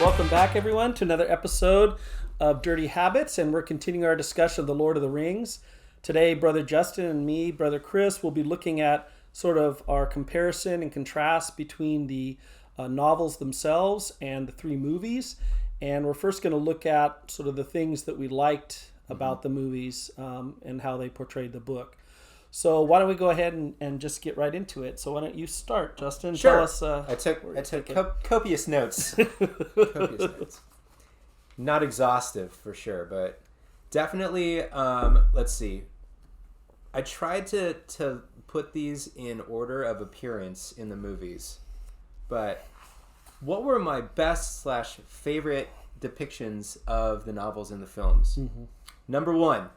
Welcome back, everyone, to another episode of Dirty Habits, and we're continuing our discussion of the Lord of the Rings. Today, Brother Justin and me, Brother Chris, will be looking at sort of our comparison and contrast between the novels themselves and the three movies. And we're first going to look at sort of the things that we liked about the movies and how they portrayed the book. So why don't we go ahead and just get right into it? So why don't you start, Justin? Sure. Tell us. I took copious notes. Copious notes. Not exhaustive for sure, but definitely. Let's see. I tried to put these in order of appearance in the movies, but what were my best / favorite depictions of the novels and the films? Mm-hmm. Number one.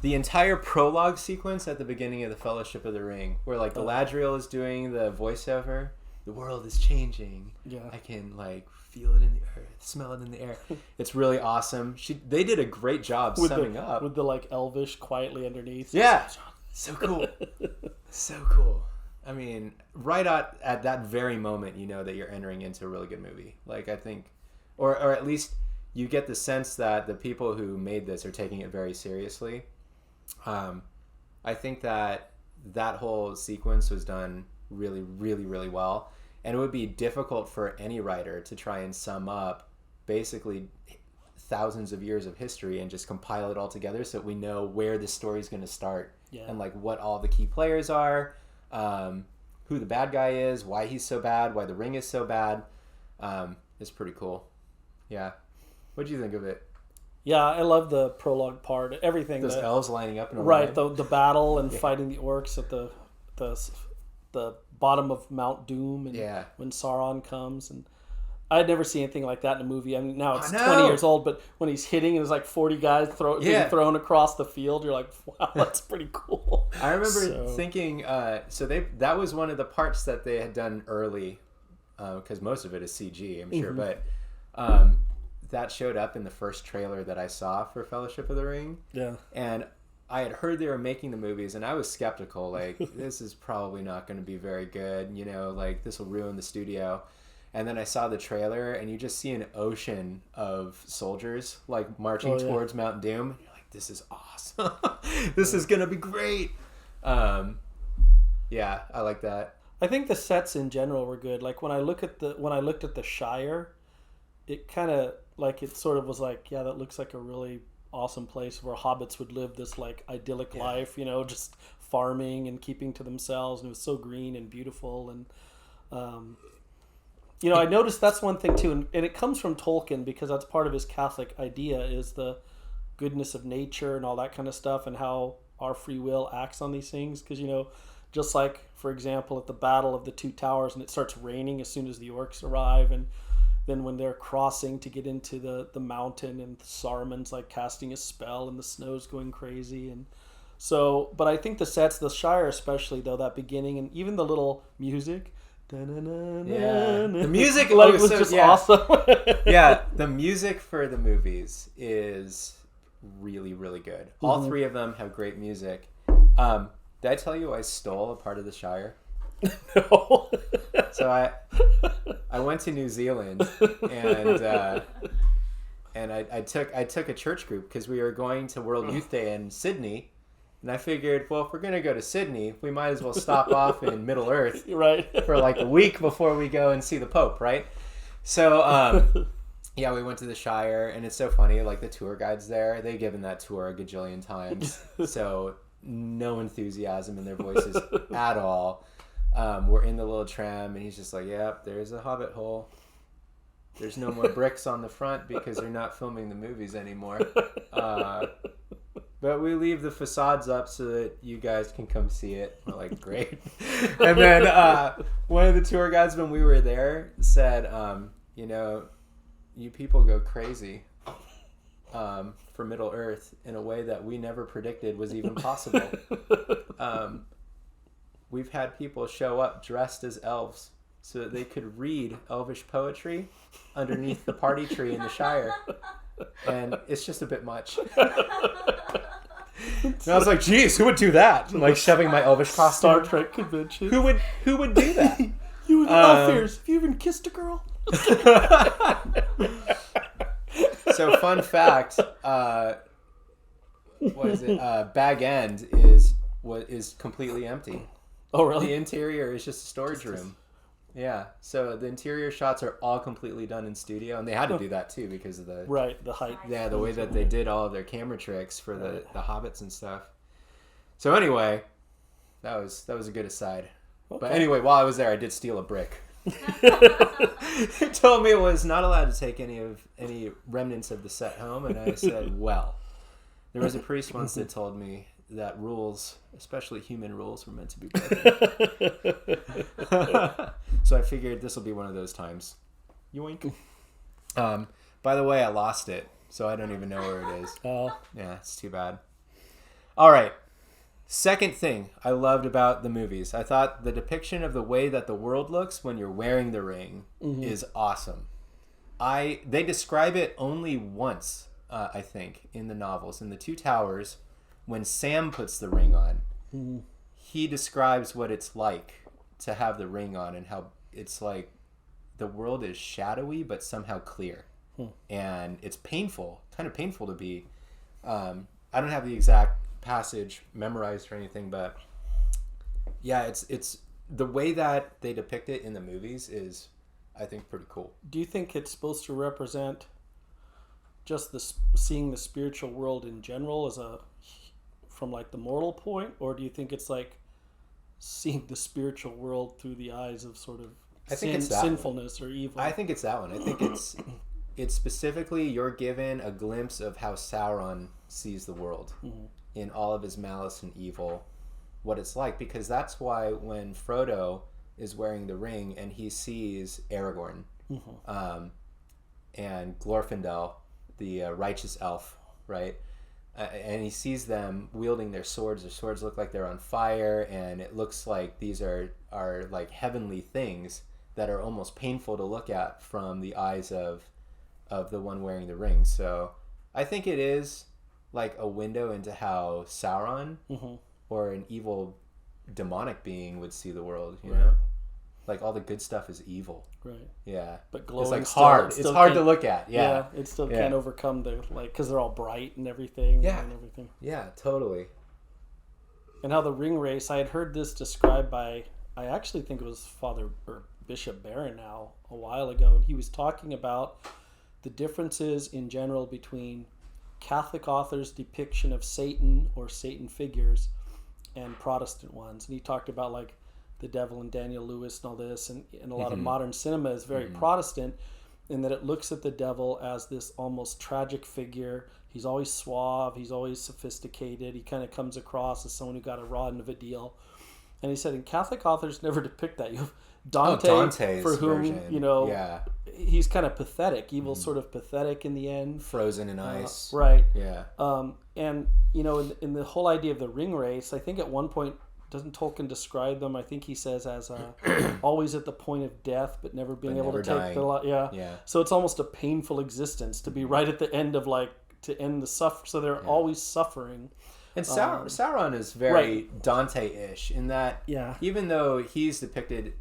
The entire prologue sequence at the beginning of the Fellowship of the Ring, where like Galadriel is doing the voiceover, the world is changing. Yeah, I can like feel it in the earth, smell it in the air. It's really awesome. They did a great job summing up with the like Elvish quietly underneath. Yeah, so cool, so cool. I mean, right at that very moment, you know that you're entering into a really good movie. Like I think, or at least you get the sense that the people who made this are taking it very seriously. I think that whole sequence was done really, really, really well. And it would be difficult for any writer to try and sum up basically thousands of years of history and just compile it all together so that we know where the story is going to start and like what all the key players are, who the bad guy is, why he's so bad, why the ring is so bad. It's pretty cool. Yeah. What do you think of it? Yeah, I love the prologue part. Everything. Those elves lining up in a line. Right, the battle and fighting the orcs at the bottom of Mount Doom, and when Sauron comes. And I'd never seen anything like that in a movie. I mean, now it's 20 years old, but when he's hitting, and there's like 40 guys being thrown across the field. You're like, wow, that's pretty cool. I remember thinking, that was one of the parts that they had done early, because most of it is CG, I'm sure, but. That showed up in the first trailer that I saw for Fellowship of the Ring. Yeah. And I had heard they were making the movies, and I was skeptical. Like, this is probably not going to be very good. You know, like, this will ruin the studio. And then I saw the trailer, and you just see an ocean of soldiers, like, marching towards Mount Doom. And you're like, this is awesome. This is going to be great. Yeah, I like that. I think the sets in general were good. Like, when I looked at the Shire, it kind of... like it sort of was like, yeah, that looks like a really awesome place where hobbits would live this like idyllic life, you know, just farming and keeping to themselves, and it was so green and beautiful. And you know, I noticed that's one thing too, and it comes from Tolkien because that's part of his Catholic idea, is the goodness of nature and all that kind of stuff, and how our free will acts on these things. Because, you know, just like, for example, at the Battle of the Two Towers, and it starts raining as soon as the orcs arrive, and then when they're crossing to get into the mountain, and Saruman's like casting a spell and the snow's going crazy. And so, but I think the sets, the Shire especially, though, that beginning, and even the little music, the music was just awesome. Yeah, the music for the movies is really, really good. All three of them have great music. Did I tell you I stole a part of the Shire? No. So I went to New Zealand, and I took a church group because we were going to World Youth Day in Sydney, and I figured, well, if we're gonna go to Sydney, we might as well stop off in Middle Earth for like a week before we go and see the Pope, right? So yeah, we went to the Shire, and it's so funny. Like, the tour guides there, they've given that tour a gajillion times, so no enthusiasm in their voices at all. We're in the little tram, and he's just like, yep, there's a hobbit hole. There's no more bricks on the front because they're not filming the movies anymore. But we leave the facades up so that you guys can come see it. We're like, great. And then one of the tour guides when we were there said, you know, you people go crazy for Middle Earth in a way that we never predicted was even possible. We've had people show up dressed as elves so that they could read elvish poetry underneath the party tree in the Shire. And it's just a bit much. And I was like, geez, who would do that? Like, shoving my elvish costume. Star Trek convention. Who would do that? You without fears. Have you even kissed a girl? So fun fact, what is it? Bag End is completely empty. Oh, really? The interior is just a storage room. Yeah. So the interior shots are all completely done in studio, and they had to do that too because of the the height. Yeah, the way that they did all of their camera tricks for the hobbits and stuff. So anyway, that was a good aside. Okay. But anyway, while I was there, I did steal a brick. He told me it was not allowed to take any remnants of the set home, and I said, well, there was a priest once that told me that rules, especially human rules, were meant to be broken. So I figured this will be one of those times. Yoink. By the way, I lost it, so I don't even know where it is. Oh. Yeah, it's too bad. All right. Second thing I loved about the movies, I thought the depiction of the way that the world looks when you're wearing the ring is awesome. They describe it only once, I think, in the novels. In The Two Towers, when Sam puts the ring on, he describes what it's like to have the ring on and how it's like the world is shadowy but somehow clear. And it's painful, kind of painful to be. I don't have the exact passage memorized or anything, but yeah, it's the way that they depict it in the movies is, I think, pretty cool. Do you think it's supposed to represent just seeing the spiritual world in general from like the mortal point, or do you think it's like seeing the spiritual world through the eyes of sort of sinfulness or evil? I think it's that one. I think it's specifically you're given a glimpse of how Sauron sees the world in all of his malice and evil, what it's like, because that's why when Frodo is wearing the ring and he sees Aragorn and Glorfindel, the righteous elf, right? And he sees them wielding their swords. Their swords look like they're on fire, and it looks like these are like heavenly things that are almost painful to look at from the eyes of the one wearing the ring. So I think it is like a window into how Sauron or an evil demonic being would see the world, you know? Like all the good stuff is evil. Right. Yeah. But glowing it's like hard. It's hard to look at. Yeah. It still can't overcome the, like, because they're all bright and everything. Yeah. And everything. Yeah, totally. And how the ring race, I had heard this described by, I actually think it was Father or Bishop Barron now a while ago, and he was talking about the differences in general between Catholic authors' depiction of Satan or Satan figures and Protestant ones. And he talked about like the devil and Daniel Lewis and all this, and a lot of modern cinema is very Protestant in that it looks at the devil as this almost tragic figure. He's always suave, he's always sophisticated, he kind of comes across as someone who got a raw end of a deal. And he said, and Catholic authors never depict that. You have Dante's for whom version. You know, he's kind of pathetic. Evil's sort of pathetic in the end, frozen in ice, right? Yeah. And you know, in the whole idea of the ring race, I think at one point, doesn't Tolkien describe them? I think he says as always at the point of death, but never being able to take the life. Yeah. So it's almost a painful existence to be right at the end of like to end the suffer. So they're always suffering. And Sauron is very Dante-ish in that even though he's depicted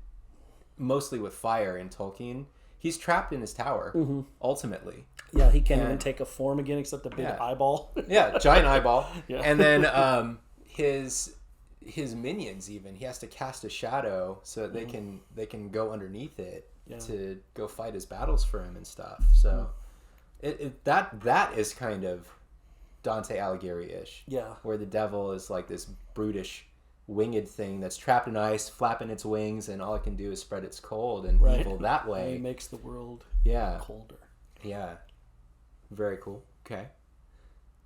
mostly with fire in Tolkien, he's trapped in his tower ultimately. Yeah, he can't even take a form again except a big eyeball. Giant eyeball. And then his minions, even he has to cast a shadow so that they can go underneath it to go fight his battles for him and stuff. So that is kind of Dante Alighieri-ish. Yeah. Where the devil is like this brutish winged thing that's trapped in ice, flapping its wings, and all it can do is spread its cold and evil that way. And he makes the world colder. Yeah. Very cool. Okay.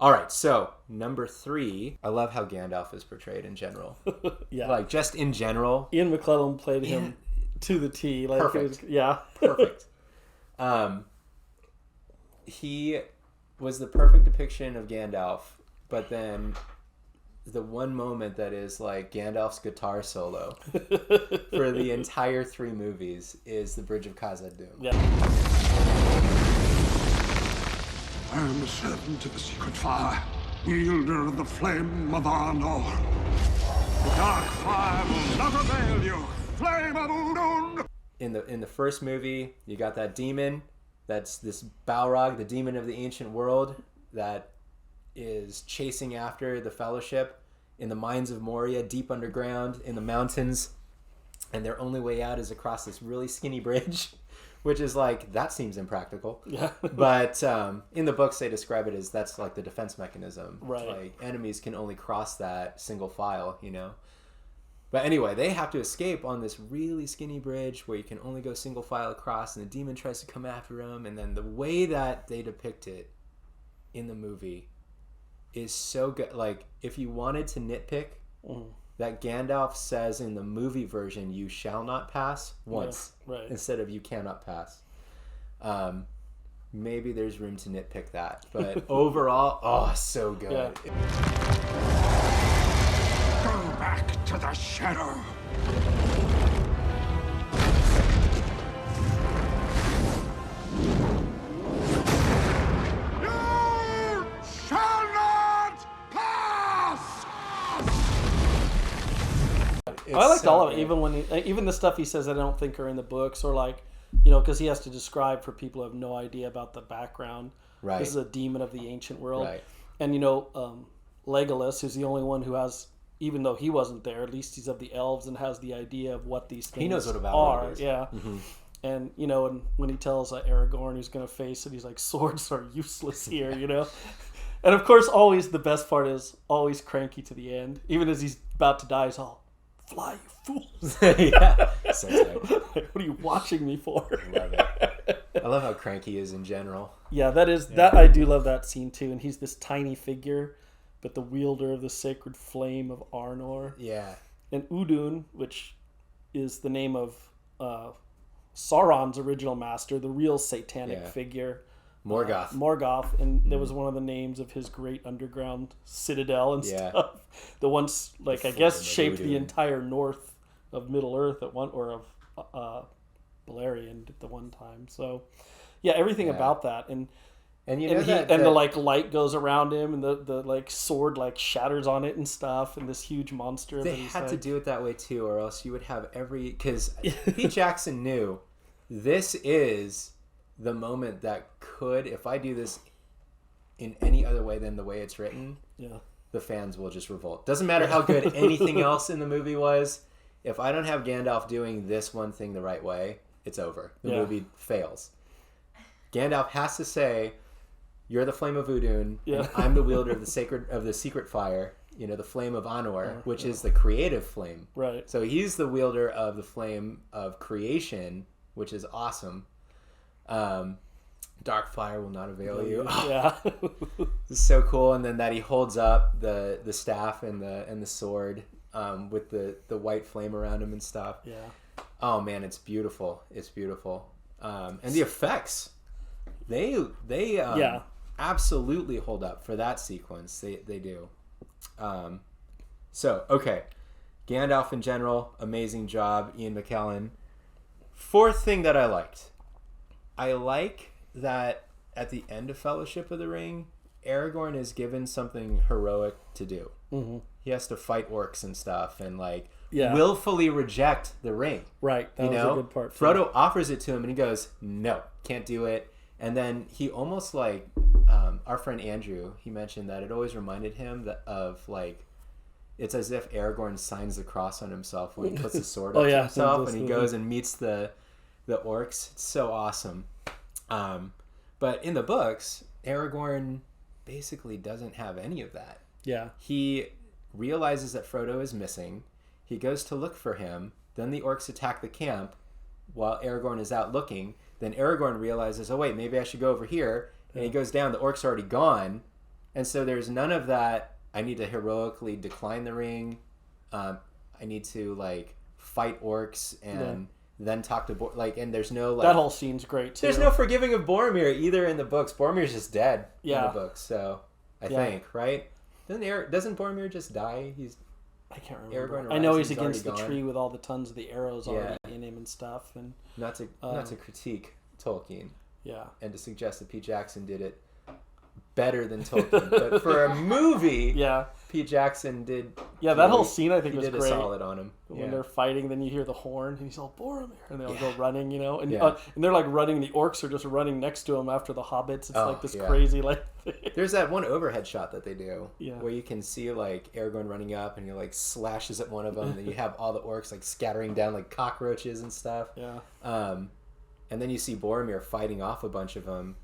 All right, so number 3, I love how Gandalf is portrayed in general. Like just in general. Ian McClellan played him to the T. Like perfect. Perfect. He was the perfect depiction of Gandalf, but then the one moment that is like Gandalf's guitar solo for the entire 3 movies is the Bridge of Khazad-dûm. Yeah. I am the servant of the secret fire, wielder of the flame of Arnor. The dark fire will not avail you, flame of Udun! in the first movie, you got that demon. That's this Balrog, the demon of the ancient world, that is chasing after the Fellowship in the mines of Moria, deep underground in the mountains, and their only way out is across this really skinny bridge, which is like, that seems impractical. Yeah. But in the books, they describe it as that's like the defense mechanism. Right. Like, enemies can only cross that single file, you know? But anyway, they have to escape on this really skinny bridge where you can only go single file across, and the demon tries to come after them. And then the way that they depict it in the movie is so good. Like, if you wanted to nitpick, that Gandalf says in the movie version, "You shall not pass," once, right. instead of "You cannot pass." Maybe there's room to nitpick that, but overall, oh, so good. Yeah. Go back to the shadow. You shall not pass! I liked so all of it, good. even the stuff he says I don't think are in the books, or like, you know, because he has to describe for people who have no idea about the background. Right. This is a demon of the ancient world. Right. And, you know, Legolas, who's the only one who has, even though he wasn't there, at least he's of the elves and has the idea of what these things He knows what a Balrog are. is. Yeah. Mm-hmm. And, you know, and when he tells Aragorn who's going to face it, he's like, swords are useless here, you know? And, of course, always the best part is always cranky to the end. Even as he's about to die, he's all, "Fly, you fools." Yeah. So tight. What are you watching me for? I love it. I love how cranky he is in general. Yeah, that I do love that scene too. And he's this tiny figure, but the wielder of the sacred flame of Arnor. Yeah. And Udun, which is the name of Sauron's original master, the real satanic figure. Morgoth, and there was one of the names of his great underground citadel and stuff. The ones, like, I guess, shaped the entire north of Middle Earth at one, or of Beleriand at the one time. So, yeah, everything about that, and you know the like light goes around him, and the like sword like shatters on it and stuff, and this huge monster. They had to do it that way too, or else you would have because Pete Jackson knew this is the moment that could, if I do this in any other way than the way it's written, the fans will just revolt. Doesn't matter how good anything else in the movie was. If I don't have Gandalf doing this one thing the right way, it's over. The movie fails. Gandalf has to say, "You're the flame of Udun, and I'm the wielder of the secret fire. You know, the flame of Anor, which is the creative flame. Right. So he's the wielder of the flame of creation, which is awesome. Dark fire will not avail you." Yeah. This is so cool. And then that he holds up the staff and the sword with the white flame around him and stuff. Yeah. Oh man, it's beautiful. It's beautiful. And the effects, they absolutely hold up for that sequence. They do. So okay, Gandalf in general, amazing job, Ian McKellen. Fourth thing that I like that at the end of Fellowship of the Ring, Aragorn is given something heroic to do. Mm-hmm. He has to fight orcs and stuff, and willfully reject the ring. Right, that was a good part. Frodo offers it to him, and he goes, "No, can't do it." And then he almost like our friend Andrew. He mentioned that it always reminded him of like, it's as if Aragorn signs the cross on himself when he puts the sword up to himself, and he goes and meets the orcs. It's so awesome. But in the books, Aragorn basically doesn't have any of that. Yeah. He realizes that Frodo is missing. He goes to look for him. Then the orcs attack the camp while Aragorn is out looking. Then Aragorn realizes, oh wait, maybe I should go over here. And he goes down. The orcs are already gone. And so there's none of that, I need to heroically decline the ring. I need to like fight orcs and then talk to and there's no like, that whole scene's great too. There's no forgiving of Boromir either in the books. Boromir's just dead in the books. So I think, right? Doesn't Boromir just die? I can't remember. Aragorn I know arrives, he's against the gone. tree with all the tons of the arrows already in him and stuff. And not to critique Tolkien. Yeah. And to suggest that Pete Jackson did it better than Tolkien, but for a movie, Yeah. Pete Jackson did. Yeah, that whole scene I think was did great. a solid on him. When they're fighting, then you hear the horn, and he's all Boromir, and they all go Yeah. running, you know, and Yeah. and they're like running. The orcs are just running next to him after the hobbits. It's Oh, like this yeah. crazy like. There's that one overhead shot that they do, Yeah. where you can see like Aragorn running up, and he like slashes at one of them, and then you have all the orcs like scattering down like cockroaches and stuff. Yeah. And then you see Boromir fighting off a bunch of them.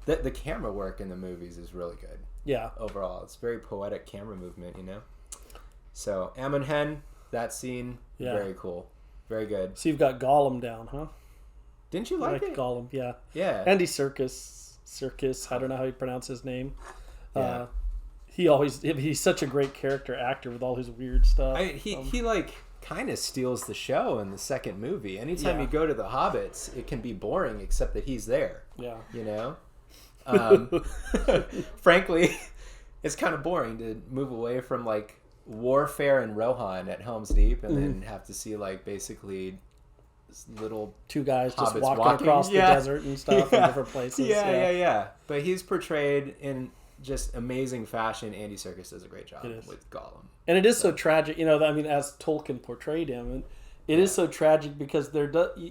The camera work in the movies is really good. Yeah. Overall, it's very poetic camera movement, you know. So Amon Hen, that scene, Yeah. very cool, very good. So you've got Gollum down, huh? Didn't you like it? Gollum, yeah. Yeah. Andy Serkis, I don't know how you pronounce his name. Yeah. He's such a great character actor with all his weird stuff. He like kind of steals the show in the second movie. Anytime Yeah. you go to the Hobbits, it can be boring except that he's there. Yeah. You know. Frankly, it's kind of boring to move away from like warfare in Rohan at Helm's Deep and then have to see like basically little two guys just hobbits walking across the desert and stuff in different places. Yeah. But he's portrayed in just amazing fashion. Andy Serkis does a great job with Gollum. And it is so tragic, you know, I mean, as Tolkien portrayed him, and it is so tragic because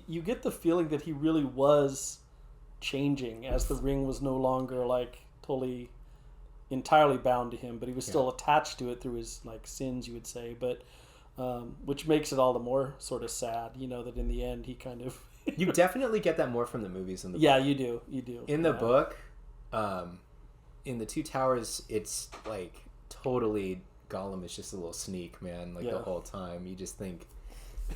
you get the feeling that he really was changing as the ring was no longer like totally entirely bound to him, but he was still attached to it through his like sins, you would say, but which makes it all the more sort of sad, you know, that in the end he kind of You definitely get that more from the movies than the book. Yeah, you do. In the book, in the Two Towers, it's like totally Gollum is just a little sneak, man, like the whole time. You just think,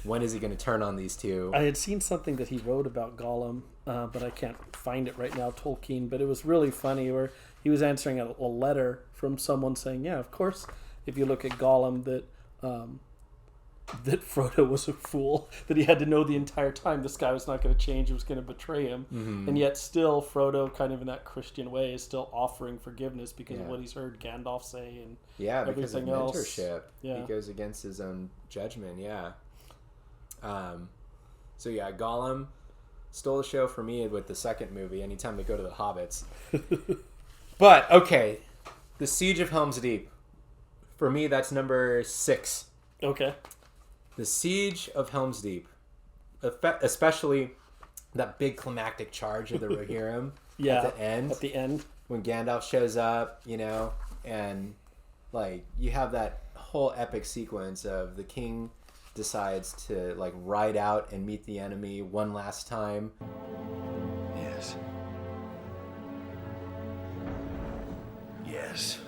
when is he going to turn on these two? I had seen something that he wrote about Gollum, but I can't find it right now, Tolkien, but it was really funny where he was answering a letter from someone saying, yeah, of course, if you look at Gollum, that Frodo was a fool, that he had to know the entire time this guy was not going to change, he was going to betray him, and yet still Frodo, kind of in that Christian way, is still offering forgiveness because of what he's heard Gandalf say and because of everything else. mentorship. Yeah. He goes against his own judgment, So Gollum stole the show for me with the second movie, anytime they go to the Hobbits. But, okay, The Siege of Helm's Deep. For me, that's number 6. Okay. The Siege of Helm's Deep. Especially that big climactic charge of the Rohirrim at the end. When Gandalf shows up, you know, and, like, you have that whole epic sequence of the king decides to like ride out and meet the enemy one last time. Yes.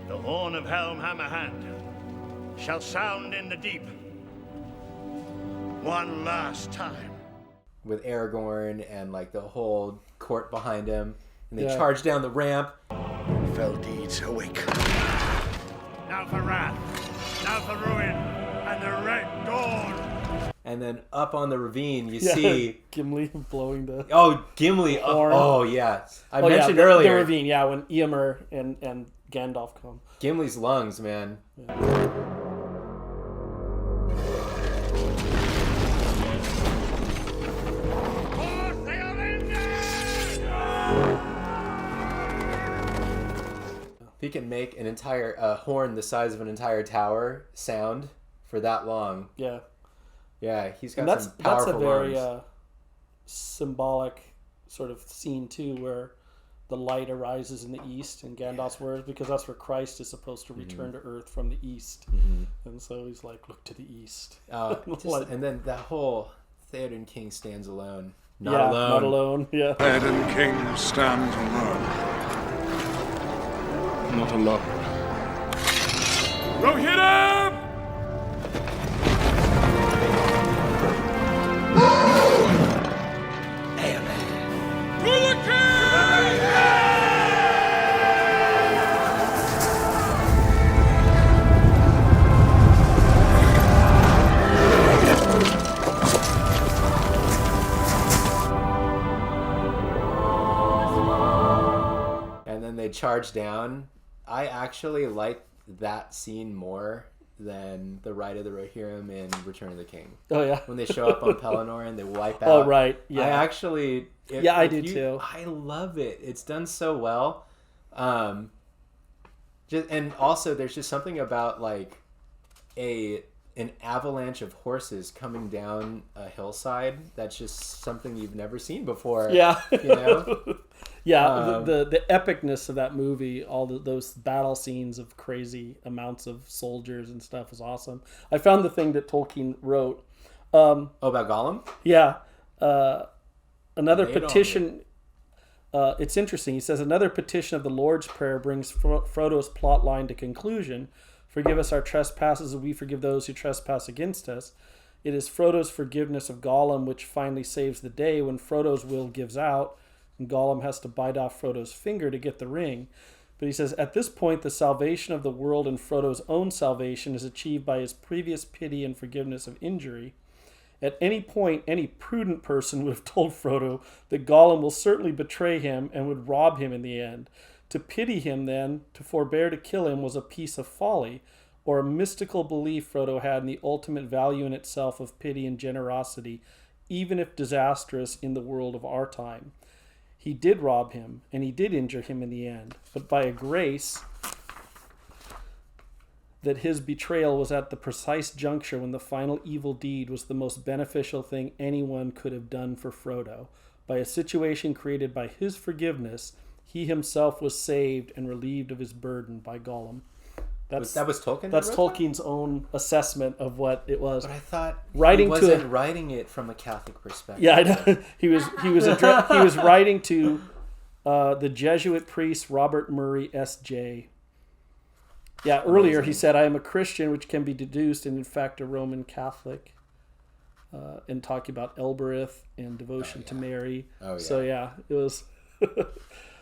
The horn of Helm Hammerhand shall sound in the deep one last time. With Aragorn and like the whole court behind him, and they charge down the ramp. Fell deeds awake. Now for wrath, now for ruin, and the Red Dawn. And then up on the ravine, you see Gimli blowing the Gimli. horn. I mentioned earlier the ravine. Yeah, when Eomer and Gandalf come. Gimli's lungs, man. He can make an entire horn the size of an entire tower sound for that long. Yeah. Yeah, he's got some powerful That's a very lungs. symbolic sort of scene too, where the light arises in the east in Gandalf's words, because that's where Christ is supposed to return to Earth from the east, and so he's like, "Look to the east." And then that whole Theoden King stands alone. Not alone. Yeah. Theoden King stands alone. Not alone. Rohirrim! And then they charge down. I actually like that scene more than the Rite of the Rohirrim in Return of the King. Oh yeah. When they show up on Pelennor and they wipe out. Oh right. Yeah. I actually. I do too. I love it. It's done so well. And also there's just something about like an avalanche of horses coming down a hillside that's just something you've never seen before. Yeah. You know? Yeah, the epicness of that movie, those battle scenes of crazy amounts of soldiers and stuff is awesome. I found the thing that Tolkien wrote. About Gollum? Yeah. Another petition. It's interesting. He says, another petition of the Lord's Prayer brings Frodo's plot line to conclusion. Forgive us our trespasses as we forgive those who trespass against us. It is Frodo's forgiveness of Gollum which finally saves the day when Frodo's will gives out and Gollum has to bite off Frodo's finger to get the ring. But he says, at this point, the salvation of the world and Frodo's own salvation is achieved by his previous pity and forgiveness of injury. At any point, any prudent person would have told Frodo that Gollum will certainly betray him and would rob him in the end. To pity him, then, to forbear to kill him, was a piece of folly, or a mystical belief Frodo had in the ultimate value in itself of pity and generosity, even if disastrous in the world of our time. He did rob him, and he did injure him in the end, but by a grace that his betrayal was at the precise juncture when the final evil deed was the most beneficial thing anyone could have done for Frodo. By a situation created by his forgiveness, he himself was saved and relieved of his burden by Gollum. That was Tolkien? That's Tolkien's own assessment of what it was. But I thought writing he wasn't writing it from a Catholic perspective. Yeah, I know. He was writing to the Jesuit priest Robert Murray S.J. Yeah, earlier he said, I am a Christian, which can be deduced, and in fact a Roman Catholic, and talking about Elbereth and devotion to Mary. Oh, yeah. So yeah, it was...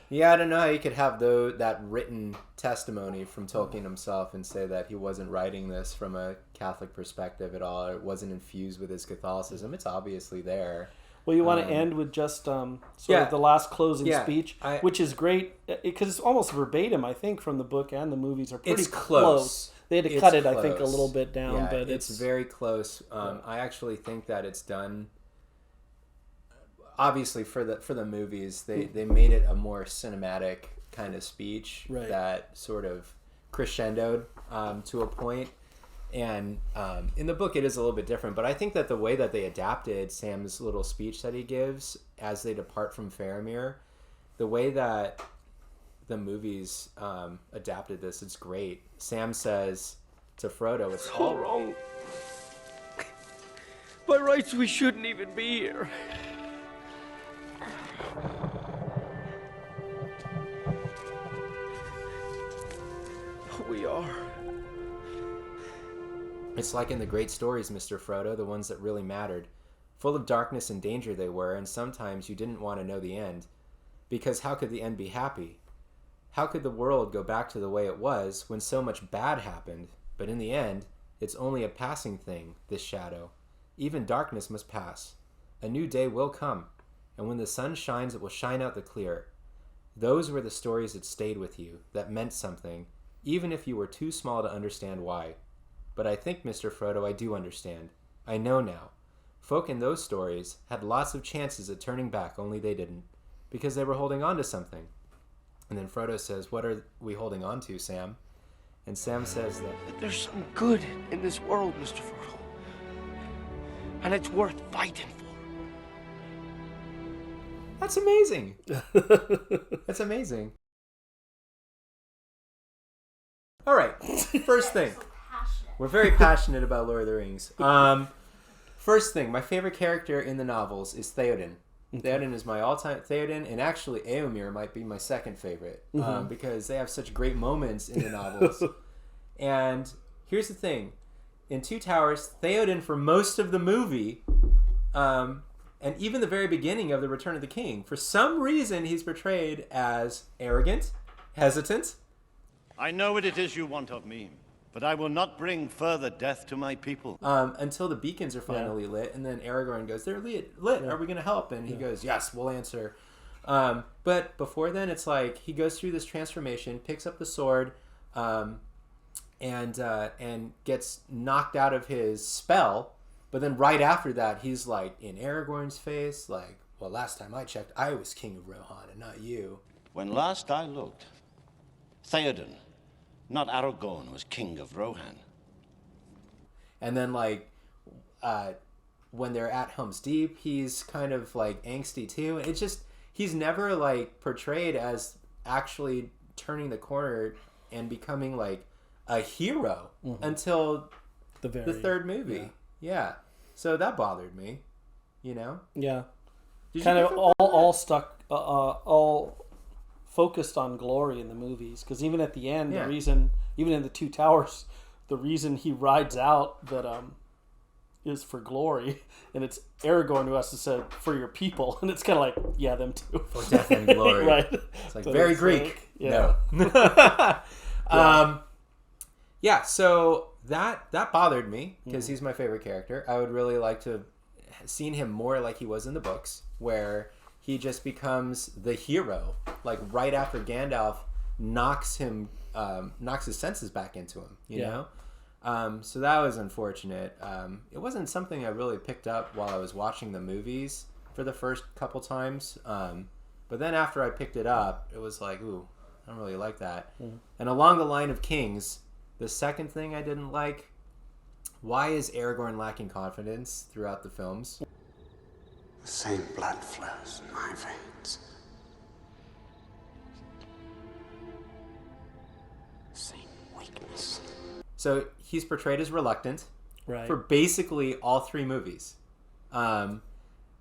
Yeah, I don't know how you could have that written testimony from Tolkien himself and say that he wasn't writing this from a Catholic perspective at all. It wasn't infused with his Catholicism. It's obviously there. Well, you want to end with just of the last closing speech, which is great because it's almost verbatim, I think, from the book and the movies are pretty close. They had to cut it, I think, a little bit down. Yeah, but it's very close. I actually think that it's done... Obviously, for the movies, they made it a more cinematic kind of speech that sort of crescendoed to a point. And in the book, it is a little bit different. But I think that the way that they adapted Sam's little speech that he gives as they depart from Faramir, the way that the movies adapted this, it's great. Sam says to Frodo, it's all wrong. By rights, we shouldn't even be here. We are. It's like in the great stories, Mr. Frodo, the ones that really mattered. Full of darkness and danger they were, and sometimes you didn't want to know the end. Because how could the end be happy? How could the world go back to the way it was when so much bad happened? But in the end, it's only a passing thing, this shadow. Even darkness must pass. A new day will come, and when the sun shines, it will shine out the clear. Those were the stories that stayed with you, that meant something, even if you were too small to understand why. But I think, Mr. Frodo, I do understand. I know now. Folk in those stories had lots of chances at turning back, only they didn't, because they were holding on to something. And then Frodo says, what are we holding on to, Sam? And Sam says that there's some good in this world, Mr. Frodo. And it's worth fighting for. That's amazing. That's amazing. All right, first thing. We're very passionate about Lord of the Rings. First thing, my favorite character in the novels is Theoden. Theoden is my all-time Theoden, and actually Éomer might be my second favorite because they have such great moments in the novels. And here's the thing. In Two Towers, Theoden, for most of the movie, and even the very beginning of The Return of the King, for some reason he's portrayed as arrogant, hesitant. I know what it is you want of me, but I will not bring further death to my people. Until the beacons are finally lit, and then Aragorn goes, they're lit. Are we going to help? And he goes, yes, we'll answer. But before then, it's like he goes through this transformation, picks up the sword, and gets knocked out of his spell. But then right after that, he's like in Aragorn's face, like, well, last time I checked, I was king of Rohan and not you. When last I looked, Theoden, not Aragorn, was king of Rohan. And then like when they're at Helm's Deep, he's kind of like angsty too. It's just, he's never like portrayed as actually turning the corner and becoming like a hero until the third movie. Yeah. So that bothered me, you know? Yeah. Did Kind you of all stuck, all focused on glory in the movies. Because even at the end, the reason, even in the Two Towers, the reason he rides out that is for glory, and it's Aragorn who has to say for your people, and it's kind of like, yeah, them too. For death and glory. Right. It's like But very it's Greek. like, yeah. No. Yeah, so that bothered me because he's my favorite character. I would really like to have seen him more like he was in the books, where he just becomes the hero, like right after Gandalf knocks his senses back into him, you know? So that was unfortunate. It wasn't something I really picked up while I was watching the movies for the first couple times. But then after I picked it up, it was like, ooh, I don't really like that. And along the line of kings, the second thing I didn't like, why is Aragorn lacking confidence throughout the films? The same blood flows in my veins. Same weakness. So he's portrayed as reluctant Right. for basically all three movies. And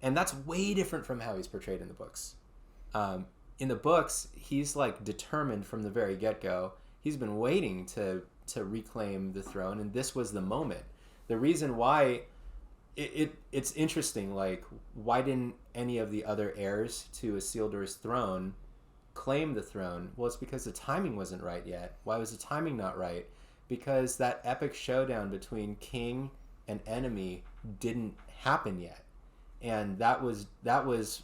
that's way different from how he's portrayed in the books. In the books, he's like determined from the very get-go. He's been waiting to reclaim the throne, and this was the moment. The reason why it's interesting, like, why didn't any of the other heirs to Isildur's throne claim the throne? Well, it's because the timing wasn't right yet. Why was the timing not right? Because that epic showdown between king and enemy didn't happen yet. And that was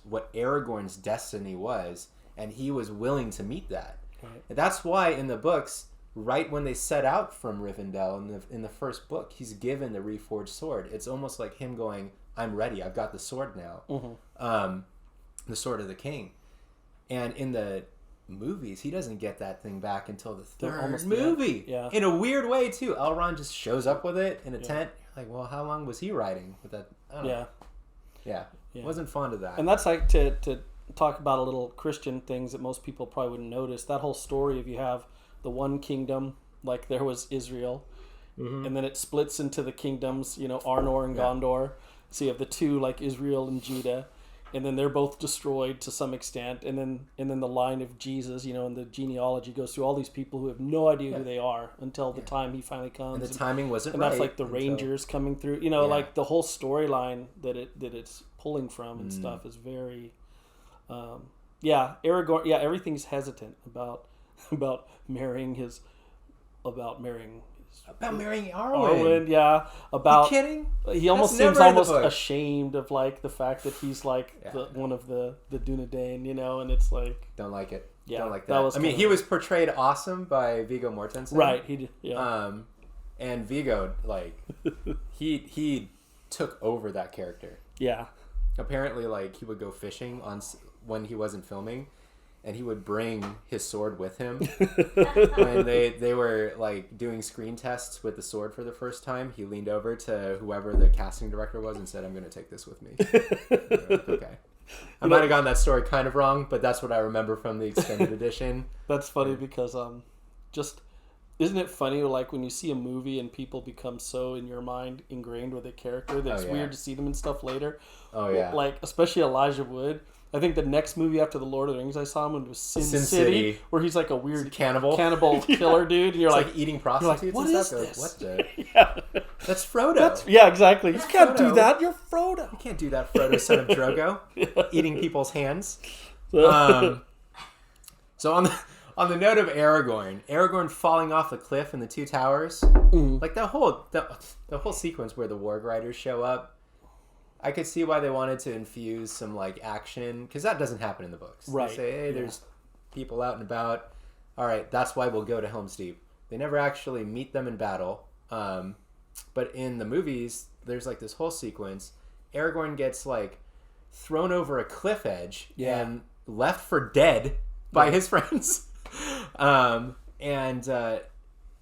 what Aragorn's destiny was, and he was willing to meet that. Right. And that's why in the books, right when they set out from Rivendell in the first book, he's given the reforged sword. It's almost like him going, I'm ready, I've got the sword now. The sword of the king. And in the movies, he doesn't get that thing back until the third movie. Yeah. In a weird way too. Elrond just shows up with it in a tent. Like, well, how long was he riding with that? I don't know. Yeah. Wasn't fond of that. And that's like to talk about a little Christian things that most people probably wouldn't notice. That whole story of you have the one kingdom, like there was Israel, and then it splits into the kingdoms, Arnor and Gondor. So you have the two, like Israel and Judah, and then they're both destroyed to some extent. And then the line of Jesus, and the genealogy goes through all these people who have no idea who they are until the time he finally comes. And the timing wasn't and right. that's like the Rangers coming through. Like the whole storyline that it's pulling from and stuff is very, Aragorn. Yeah, everything's hesitant about marrying Arwen. Arwen. About you kidding? He almost That's seems never in the almost book. ashamed of like the fact that he's like one of the Dunedain, and it's like Don't like it. Yeah, Don't like that that. was I mean, kinda- he was portrayed awesome by Viggo Mortensen. right. He did, yeah. And Viggo, like, he took over that character. Yeah. Apparently, like, he would go fishing when he wasn't filming, and he would bring his sword with him. When they were like doing screen tests with the sword for the first time, he leaned over to whoever the casting director was and said, "I'm going to take this with me." Like, okay. I might have gotten that story kind of wrong, but that's what I remember from the extended edition. That's funny because just isn't it funny like when you see a movie and people become so in your mind ingrained with a character that it's weird to see them and stuff later. Oh yeah. Like especially Elijah Wood. I think the next movie after The Lord of the Rings I saw him in was Sin Sin City, City. where he's like a weird Cannibal killer dude, and you're It's like, like eating prostitutes what and is stuff. You're this? like, what the? That's Frodo. yeah, exactly. You can't do Frodo. that. You're Frodo. You can't do that, Frodo, son of Drogo, eating people's hands. So on the note of Aragorn falling off the cliff in the Two Towers, like the whole sequence where the Warg Riders show up, I could see why they wanted to infuse some like action, because that doesn't happen in the books. Right. They say, hey, there's people out and about. All right, that's why we'll go to Helm's Deep. They never actually meet them in battle. But in the movies, there's like this whole sequence. Aragorn gets like thrown over a cliff edge and left for dead by his friends.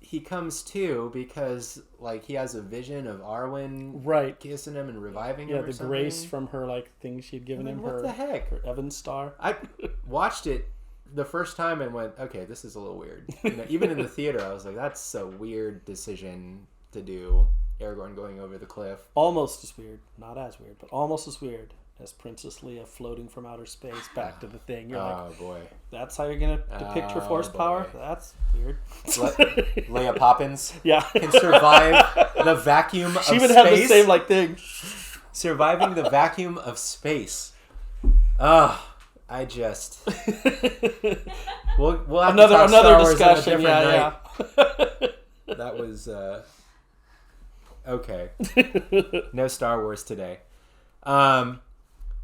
He comes to because like he has a vision of Arwen kissing him and reviving him. Yeah, the grace from her like thing she'd given him. What the heck? Her Evans star. I watched it the first time and went, okay, this is a little weird. Even in the theater, I was like, that's a weird decision to do. Aragorn going over the cliff. Almost as weird, not as weird, but almost as weird as Princess Leia floating from outer space back to the thing. You're like, boy, that's how you're gonna depict her force power? That's weird. Leia Poppins, can survive the vacuum. She would have the same like thing. Surviving the vacuum of space. I just we'll have another discussion. Yeah. That was okay. No Star Wars today.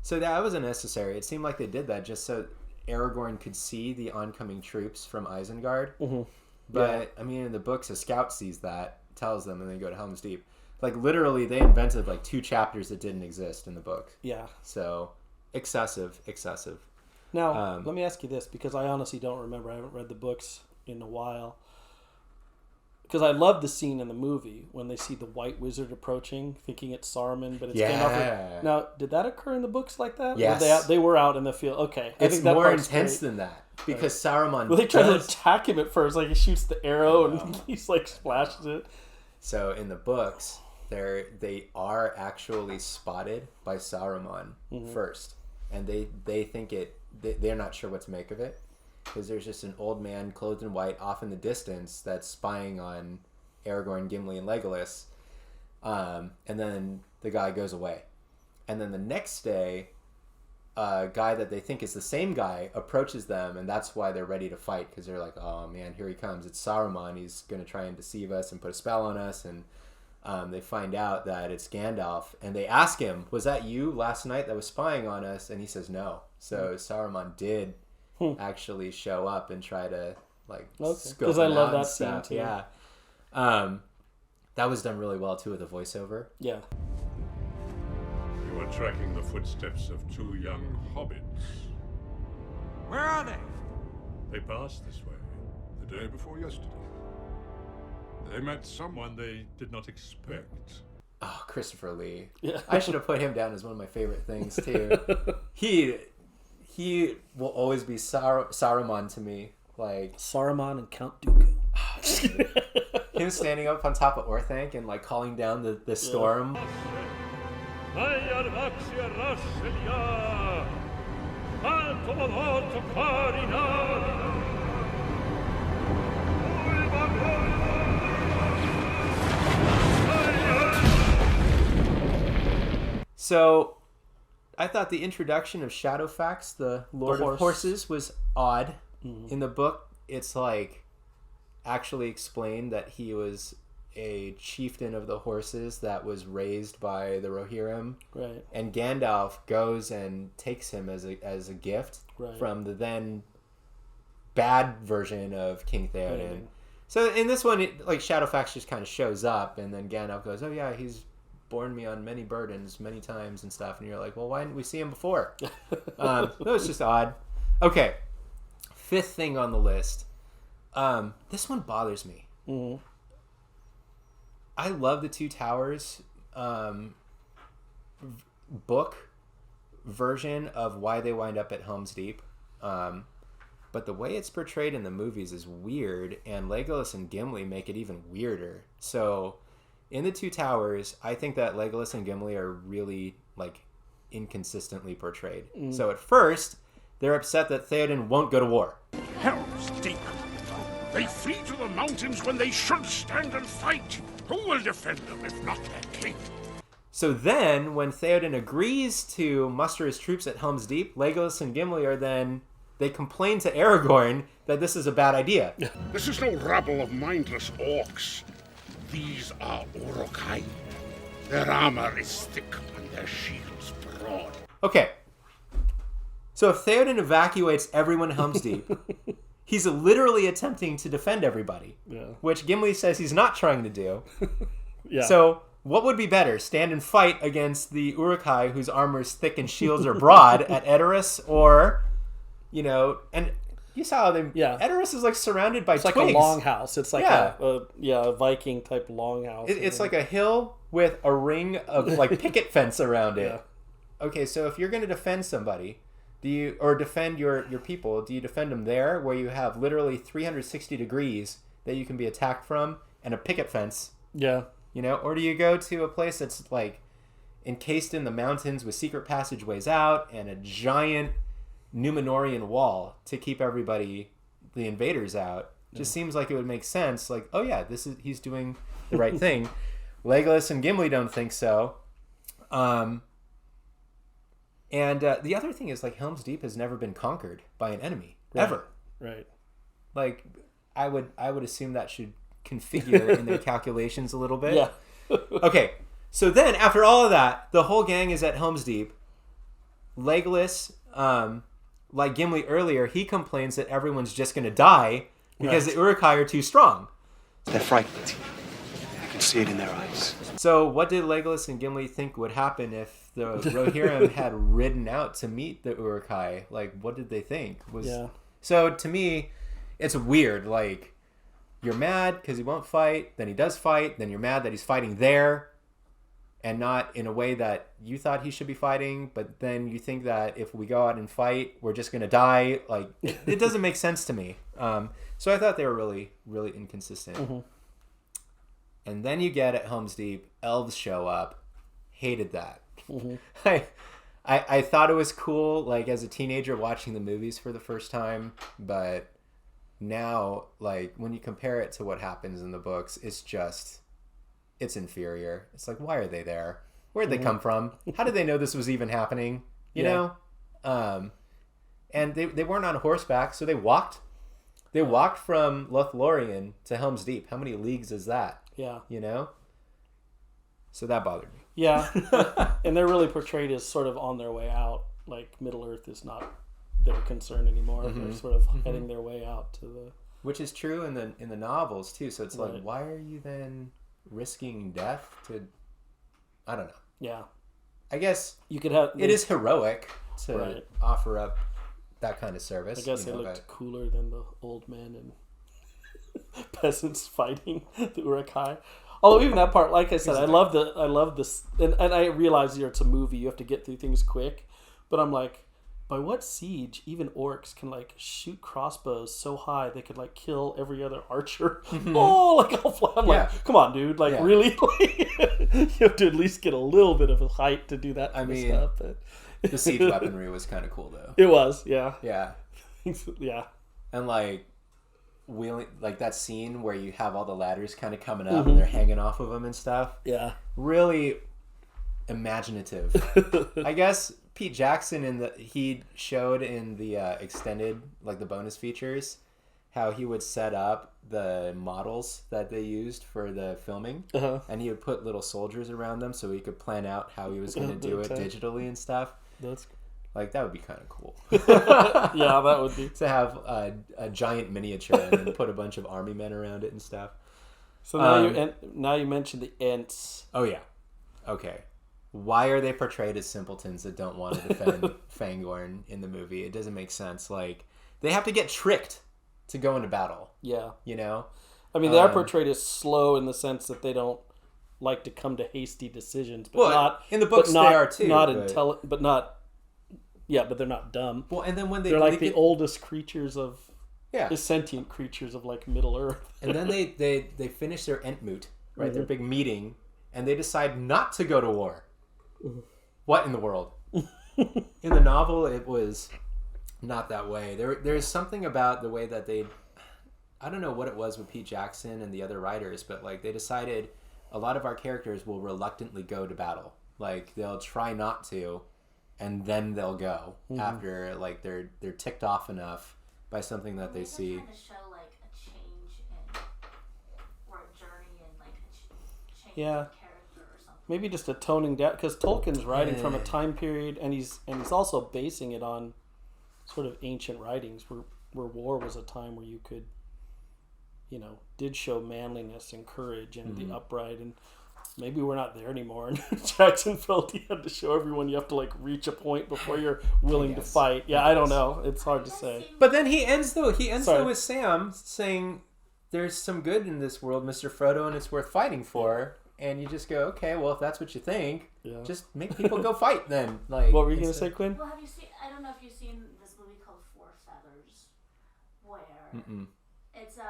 So that wasn't necessary. It seemed like they did that just so Aragorn could see the oncoming troops from Isengard. Mm-hmm. But I mean, in the books, a scout sees that, tells them, and they go to Helm's Deep. Like literally, they invented like 2 chapters that didn't exist in the book. Yeah. So excessive. Now, let me ask you this, because I honestly don't remember. I haven't read the books in a while. Because I love the scene in the movie when they see the White Wizard approaching, thinking it's Saruman, but it's Gandalf. Now, did that occur in the books like that? Yes. They were out in the field. Okay. It's more intense than that. Because Saruman they try to attack him at first. Like, he shoots the arrow and he's like, splashes it. So, in the books, they are actually spotted by Saruman first. And they think they're not sure what to make of it. Because there's just an old man clothed in white off in the distance that's spying on Aragorn, Gimli, and Legolas. And then the guy goes away. And then the next day, a guy that they think is the same guy approaches them, and that's why they're ready to fight, because they're like, oh man, here he comes. It's Saruman. He's going to try and deceive us and put a spell on us. And they find out that it's Gandalf. And they ask him, was that you last night that was spying on us? And he says no. So Saruman did actually show up and try to like because I love that scene too. Yeah, that was done really well too with the voiceover. Yeah. You are tracking the footsteps of 2 young hobbits. Where are they? They passed this way the day before yesterday. They met someone they did not expect. Oh, Christopher Lee. Yeah. I should have put him down as one of my favorite things too. He will always be Saruman to me. Like Saruman and Count Dooku. Him standing up on top of Orthanc and like calling down the storm. So I thought the introduction of Shadowfax, the Lord of Horses, was odd. Mm-hmm. In the book, it's like actually explained that he was a chieftain of the horses that was raised by the Rohirrim. Right. And Gandalf goes and takes him as a gift from the then bad version of King Theoden. Right. So in this one, Shadowfax just kind of shows up, and then Gandalf goes, oh yeah, he's borne me on many burdens many times and stuff, and you're like, well, why didn't we see him before? That was just odd. Okay, 5th thing on the list. This one bothers me. Mm-hmm. I love the Two Towers book version of why they wind up at Helm's Deep, but the way it's portrayed in the movies is weird, and Legolas and Gimli make it even weirder. So in the Two Towers, I think that Legolas and Gimli are really, inconsistently portrayed. Mm. So at first, they're upset that Theoden won't go to war. Helm's Deep. They flee to the mountains when they should stand and fight. Who will defend them if not their king? So then, when Theoden agrees to muster his troops at Helm's Deep, Legolas and Gimli they complain to Aragorn that this is a bad idea. This is no rabble of mindless orcs. These are Uruk-hai. Their armor is thick and their shields broad. Okay. So if Theoden evacuates everyone at Helm's Deep, he's literally attempting to defend everybody, which Gimli says he's not trying to do. Yeah. So what would be better, stand and fight against the Uruk-hai whose armor is thick and shields are broad at Edoras, or, you know, and you saw how they, Edoras is like surrounded by it's like twigs. a longhouse. It's like a Viking type longhouse. It's like a hill with a ring of like picket fence around it. Okay, so if you're going to defend somebody, defend your people, do you defend them there where you have literally 360 degrees that you can be attacked from and a picket fence? Yeah. You know, or do you go to a place that's like encased in the mountains with secret passageways out and a giant Numenorian wall to keep everybody, the invaders, out? Just seems like it would make sense. Like, oh yeah, he's doing the right thing. Legolas and Gimli don't think so. And the other thing is, like, Helm's Deep has never been conquered by an enemy ever. Right. Like, I would assume that should configure in their calculations a little bit. Yeah. Okay, so then after all of that, the whole gang is at Helm's Deep. Legolas, like Gimli earlier, he complains that everyone's just going to die because the Uruk-hai are too strong. They're frightened. You can see it in their eyes. So what did Legolas and Gimli think would happen if the Rohirrim had ridden out to meet the Uruk-hai? Like, what did they think? So to me, it's weird. Like, you're mad because he won't fight, then he does fight, then you're mad that he's fighting there and not in a way that you thought he should be fighting, but then you think that if we go out and fight, we're just going to die. Like, it doesn't make sense to me. So I thought they were really, really inconsistent. Mm-hmm. And then you get at Helm's Deep, elves show up. Hated that. Mm-hmm. I thought it was cool, like, as a teenager watching the movies for the first time, but now, like, when you compare it to what happens in the books, it's inferior. It's like, why are they there? Where'd they come from? How did they know this was even happening? You know? And they weren't on horseback, so they walked. They walked from Lothlorien to Helm's Deep. How many leagues is that? Yeah. You know? So that bothered me. Yeah. And they're really portrayed as sort of on their way out. Like, Middle-earth is not their concern anymore. Mm-hmm. They're sort of heading their way out to the... Which is true in the novels, too. So it's like, why are you then risking death to... I don't know. Yeah. I guess you could have... It is heroic to offer up that kind of service. I guess they looked cooler than the old men and peasants fighting the Uruk-hai. Although even that part, like I said, I love this, and I realize it's a movie, you have to get through things quick, but I'm like, by what siege even orcs can like shoot crossbows so high they could like kill every other archer? Mm-hmm. Oh, like I'll fly. I'm like, come on, dude, like really? You have to at least get a little bit of a height to do that. Stuff, but... The siege weaponry was kind of cool though. It was, yeah. Yeah. And like wheeling, like that scene where you have all the ladders kind of coming up and they're hanging off of them and stuff. Yeah. Really imaginative. I guess Pete Jackson he showed in the extended, like the bonus features, how he would set up the models that they used for the filming, and he would put little soldiers around them so he could plan out how he was going to do it digitally and stuff. That's like, that would be kind of cool. Yeah, that would be. To have a giant miniature and then put a bunch of army men around it and stuff. So now you mentioned the Ents. Oh yeah, okay. Why are they portrayed as simpletons that don't want to defend Fangorn in the movie? It doesn't make sense. Like, they have to get tricked to go into battle. Yeah. You know? I mean, they are portrayed as slow in the sense that they don't like to come to hasty decisions. But not in the books, they are too. But not... Yeah, but they're not dumb. Well, and then when they're like the oldest creatures of... Yeah. The sentient creatures of, like, Middle-earth. And then they finish their Entmoot, right? Their big meeting, and they decide not to go to war. What in the world? In the novel, it was not that way. There's something about the way that I don't know what it was with Pete Jackson and the other writers, but like they decided a lot of our characters will reluctantly go to battle. Like they'll try not to, and then they'll go after like they're ticked off enough by something that they see. Trying to show like a change or a journey and like a change in character. Maybe just a toning down, because Tolkien's writing from a time period, and he's also basing it on sort of ancient writings where where war was a time where you could, did show manliness and courage and the upright, and maybe we're not there anymore. And Jackson felt he had to show everyone you have to like reach a point before you're willing to fight. Yeah, I don't know. It's hard to say. But then he ends though with Sam saying, "There's some good in this world, Mr. Frodo, and it's worth fighting for." And you just go, okay, well, if that's what you think, just make people go fight then. Like, what were you going to say, Quinn? Well, have you seen? I don't know if you've seen this movie called Four Feathers, where it's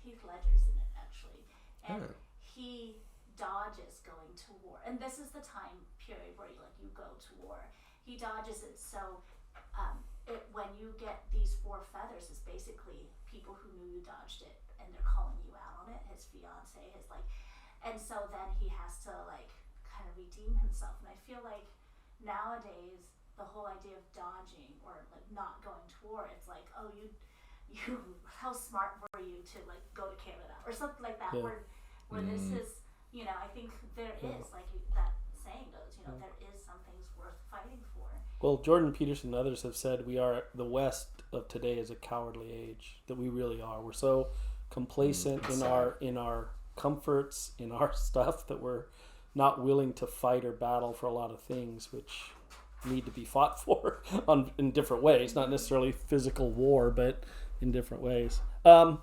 Heath Ledger's in it actually, and he dodges going to war, and this is the time period where you go to war. He dodges it, so when you get these four feathers, it's basically people who knew you dodged it, and they're calling you out on it. His fiance, and so then he has to kind of redeem himself. And I feel like nowadays the whole idea of dodging or not going to war, it's like, oh, you how smart were you to go to Canada or something like that. Where this is, I think there is that saying goes, there is some things worth fighting for. Well, Jordan Peterson and others have said the West of today is a cowardly age. That we really are. We're so complacent in our comforts, in our stuff, that we're not willing to fight or battle for a lot of things which need to be fought for in different ways, not necessarily physical war, but in different ways. So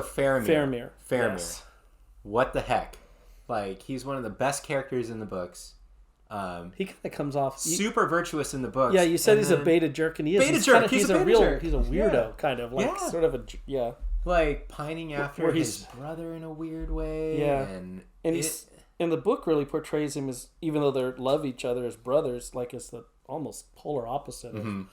Faramir. Yes. What the heck? He's one of the best characters in the books. He kind of comes off super virtuous in the books. Yeah, you said he's a beta jerk, and he is. He's a weirdo, kind of sort of a pining after his brother in a weird way. Yeah, and the book really portrays him as, even though they love each other as brothers, as the almost polar opposite of.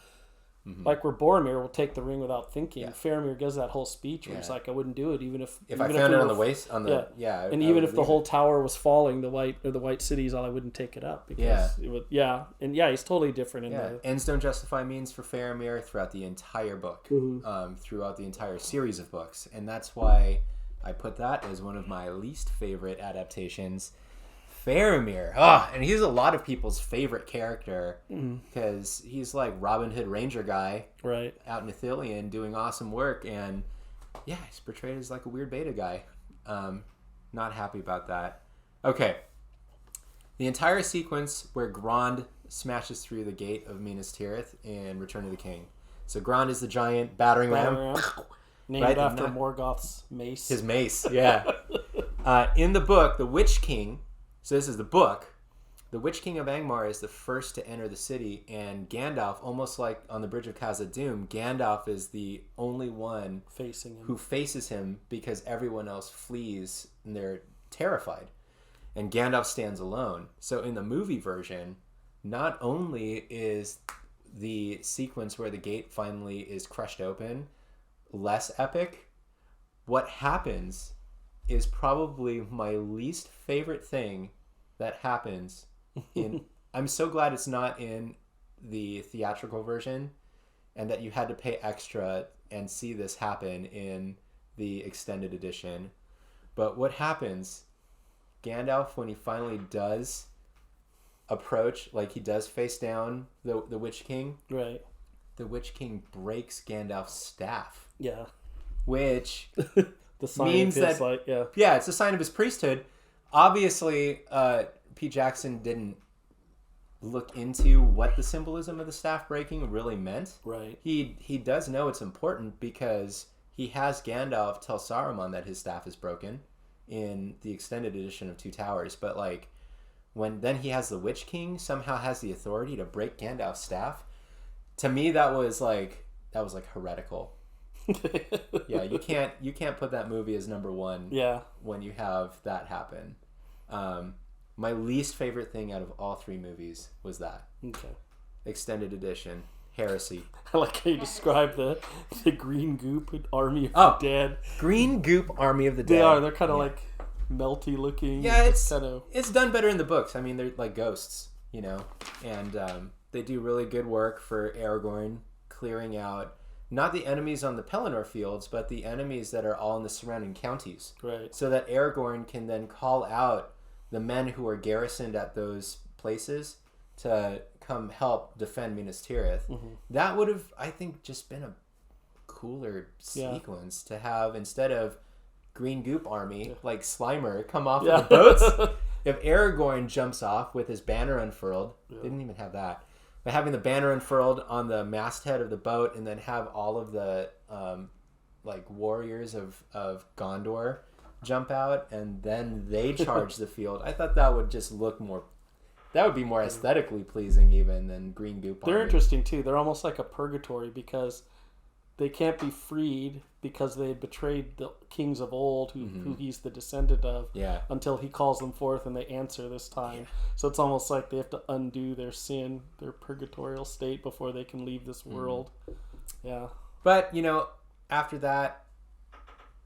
Where Boromir will take the ring without thinking. Faramir gives that whole speech where he's like, I wouldn't do it even if I found it on the waist and even if the whole tower was falling, the white cities, I wouldn't take it up because it would. He's totally different. Ends don't justify means for Faramir throughout the entire book, throughout the entire series of books, and that's why I put that as one of my least favorite adaptations. Faramir, and he's a lot of people's favorite character because he's like Robin Hood Ranger guy, right, out in Ithilien doing awesome work, and he's portrayed as like a weird beta guy. Not happy about that. Okay, the entire sequence where Grond smashes through the gate of Minas Tirith in Return of the King. So Grond is the giant battering ram. Named after Morgoth's mace. His mace, yeah. In the book, the Witch King. So this is the book. The Witch King of Angmar is the first to enter the city, and Gandalf, almost like on the Bridge of Khazad-dûm, Gandalf is the only one who faces him because everyone else flees and they're terrified. And Gandalf stands alone. So in the movie version, not only is the sequence where the gate finally is crushed open less epic, what happens is probably my least favorite thing that happens in I'm so glad it's not in the theatrical version and that you had to pay extra and see this happen in the extended edition. But what happens, Gandalf, when he finally does approach, he does face down the Witch King, right? The Witch King breaks Gandalf's staff. Yeah. Which the sign means of his, that it's a sign of his priesthood. Obviously, Pete Jackson didn't look into what the symbolism of the staff breaking really meant. Right. He does know it's important because he has Gandalf tell Saruman that his staff is broken in the extended edition of Two Towers. But when then he has the Witch King somehow has the authority to break Gandalf's staff. To me, that was heretical. Yeah, you can't put that movie as number one. Yeah. When you have that happen. My least favorite thing out of all three movies was that. Okay. Extended edition. Heresy. I like how you describe the green goop army of the dead. Green goop army of the dead. They're kind of melty looking. Yeah, it's done better in the books. I mean, they're like ghosts, and they do really good work for Aragorn clearing out not the enemies on the Pelennor fields, but the enemies that are all in the surrounding counties. Right. So that Aragorn can then call out the men who are garrisoned at those places to come help defend Minas Tirith. Mm-hmm. That would have, I think, just been a cooler sequence to have, instead of green goop army like Slimer come off of the boats. If Aragorn jumps off with his banner unfurled, didn't even have that. But having the banner unfurled on the masthead of the boat, and then have all of the like warriors of Gondor jump out, and then they charge the field. I thought that would just look more. That would be more aesthetically pleasing even than green goop. They're interesting too. They're almost like a purgatory because they can't be freed because they betrayed the kings of old who he's the descendant of until he calls them forth and they answer this time. Yeah. So it's almost like they have to undo their sin, their purgatorial state before they can leave this world. Yeah. But, you know, after that,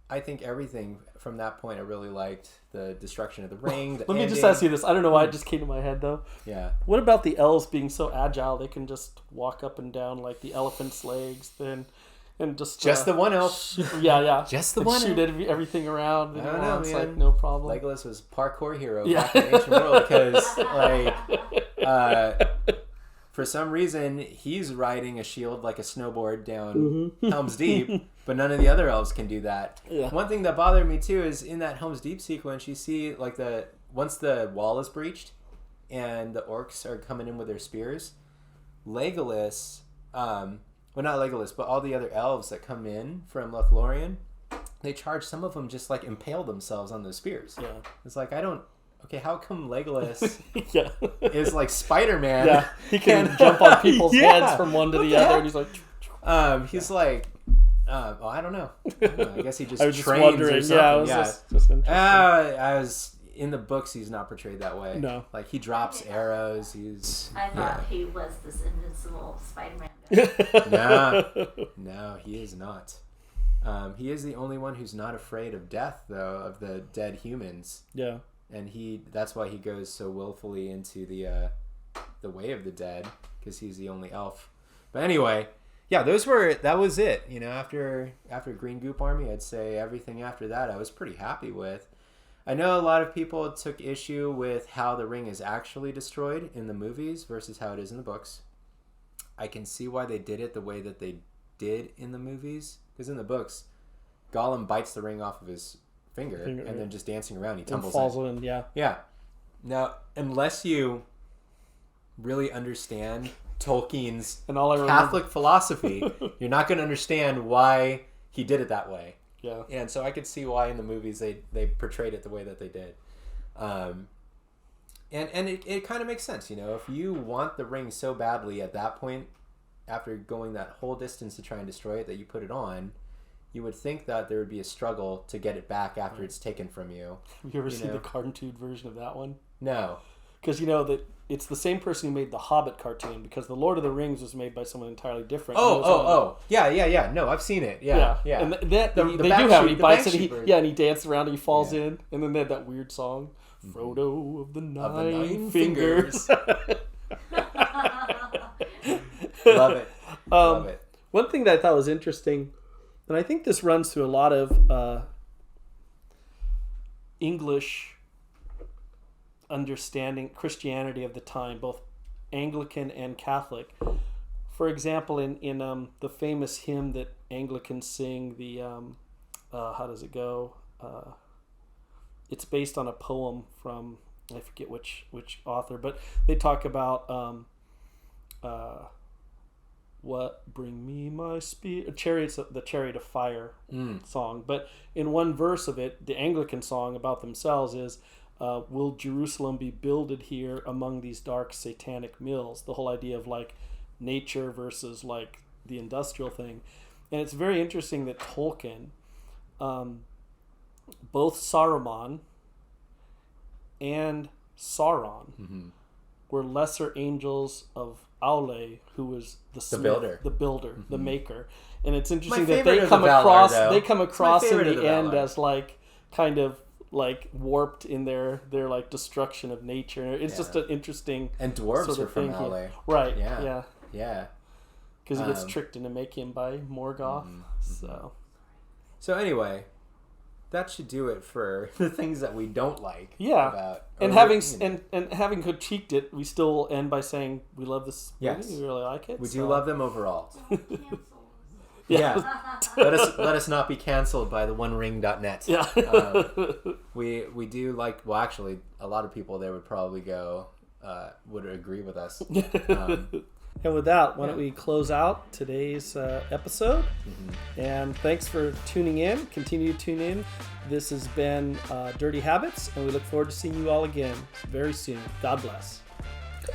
I think everything from that point I really liked. The destruction of the ring. Let me just ask you this. I don't know why it just came to my head though. Yeah. What about the elves being so agile they can just walk up and down like the elephant's legs then? And just the one elf. Just the one. Shoot everything around. I don't know, it's man. like no problem. Legolas was parkour hero back in the ancient world because, like, for some reason he's riding a shield like a snowboard down Helm's Deep, but none of the other elves can do that. Yeah. One thing that bothered me too is in that Helm's Deep sequence, you see like once the wall is breached, and the orcs are coming in with their spears, Legolas. Well, not Legolas, but all the other elves that come in from Lothlorien, they charge. Some of them just like impale themselves on those spears. Yeah, it's like okay, how come Legolas is like Spider-Man? Yeah, he can jump on people's heads from one to the other, and he's like, he's like, well, I don't know. I guess he just I was trains just wondering. or something. Yeah, it was just interesting. I was in the books. He's not portrayed that way. No, like he drops arrows. I thought he was this invincible Spider-Man. No, he is not. He is the only one who's not afraid of death, though, of the dead humans. Yeah. And that's why he goes so willfully into the way of the dead, because he's the only elf. But anyway, yeah, that was it. You know, after Green Goop Army, I'd say everything after that I was pretty happy with. I know a lot of people took issue with how the ring is actually destroyed in the movies versus how it is in the books. I can see why they did it the way that they did in the movies, because in the books, Gollum bites the ring off of his finger and then just dancing around, he tumbles falls in. Yeah. Now, unless you really understand Tolkien's Catholic philosophy, you're not going to understand why he did it that way. Yeah. And so I could see why in the movies they portrayed it the way that they did. And it kind of makes sense, you know, if you want the ring so badly at that point, after going that whole distance to try and destroy it, that you put it on, you would think that there would be a struggle to get it back after it's taken from you. Have you ever seen the cartoon version of that one? No. Because you know that it's the same person who made the Hobbit cartoon, because the Lord of the Rings was made by someone entirely different. Yeah. No, I've seen it. Yeah. And they do have it. He bites it. And he dances around and he falls in. And then they had that weird song, Frodo of the Nine Fingers. Love it. Love it. One thing that I thought was interesting, and I think this runs through a lot of English understanding Christianity of the time, both Anglican and Catholic. For example, in the famous hymn that Anglicans sing, the how does it go? It's based on a poem from, I forget which author, but they talk about what bring me my spear, the chariot of fire song. But in one verse of it, the Anglican song about themselves is, will Jerusalem be builded here among these dark satanic mills? The whole idea of like nature versus like the industrial thing. And it's very interesting that Tolkien, both Saruman and Sauron were lesser angels of Aule, who was the builder, the maker. And it's interesting that they come across in the end as like kind of like warped in their like destruction of nature. It's just an interesting and dwarves sort of are from Aule. Right. Yeah. Because he gets tricked into making him by Morgoth. So anyway, that should do it for the things that we don't like. Yeah. About, and having critiqued it, we still end by saying we love this movie. We really like it. We do love them overall. Yeah. let us not be canceled by the onering.net. Yeah. We do like, well, actually, a lot of people there would probably go, would agree with us. And with that, why don't we close out today's episode? And thanks for tuning in. Continue to tune in. This has been Dirty Habits, and we look forward to seeing you all again very soon. God bless.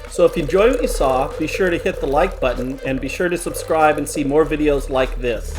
So if you enjoyed what you saw, be sure to hit the like button and be sure to subscribe and see more videos like this.